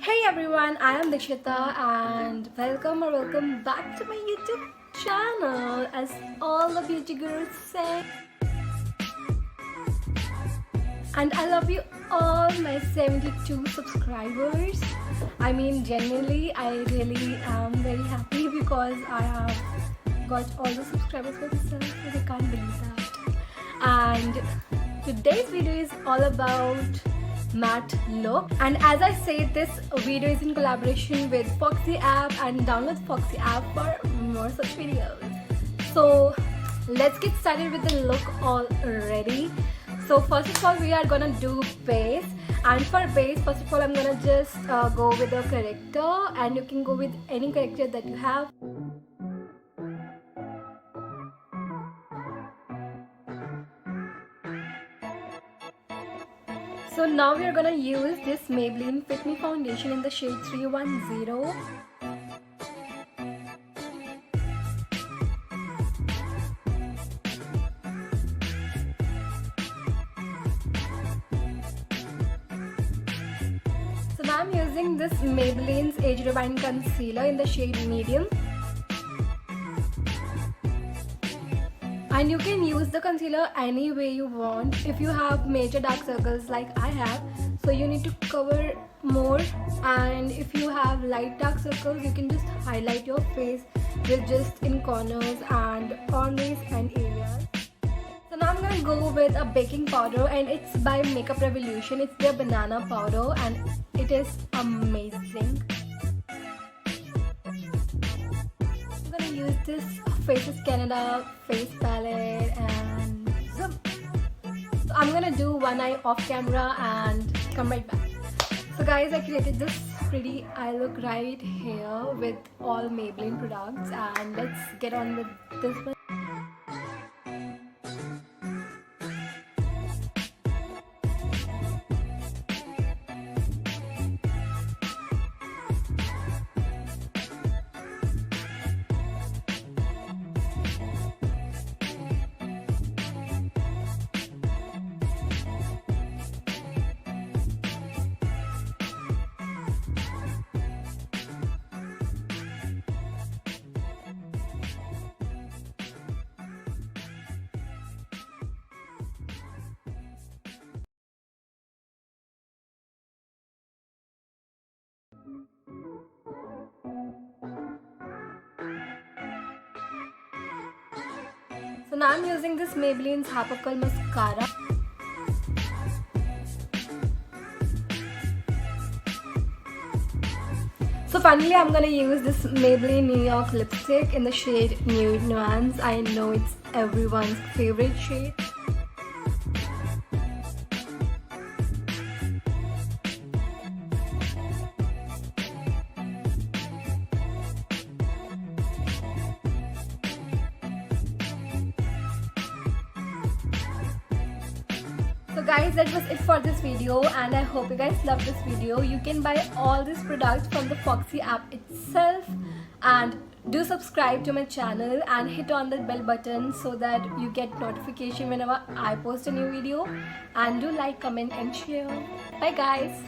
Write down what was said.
Hey everyone, I am Dikshita and welcome back to my YouTube channel, as all of you girls say. And I love you all, my 72 subscribers. I mean, genuinely, I really am very happy because I have got all the subscribers for myself, and I can't believe that. And today's video is all about matte look, and as I said, this video is in collaboration with Foxy app, and download Foxy app for more such videos. So let's get started with the look already. So first of all, we are gonna do base, and for base, first of all, I'm gonna just go with a character, and you can go with any character that you have. So now we are gonna use this Maybelline Fit Me foundation in the shade 310. So now I'm using this Maybelline's Age Rewind Concealer in the shade medium. And you can use the concealer any way you want. If you have major dark circles like I have, so you need to cover more, and if you have light dark circles, you can just highlight your face with just in corners and corners and areas. So now I'm gonna go with a baking powder, and it's by Makeup Revolution. It's their banana powder and it is amazing. I'm gonna use this Faces Canada face palette, and so I'm gonna do one eye off camera and come right back. So guys, I created this pretty eye look right here with all Maybelline products, and let's get on with this one. So now I'm using this Maybelline's Hypercurl Mascara. So finally, I'm gonna use this Maybelline New York lipstick in the shade Nude Nuance. I know it's everyone's favorite shade. So guys, that was it for this video, and I hope you guys love this video. You can buy all these products from the Foxy app itself, and do subscribe to my channel and hit on the bell button so that you get notification whenever I post a new video, and do like, comment and share. Bye guys.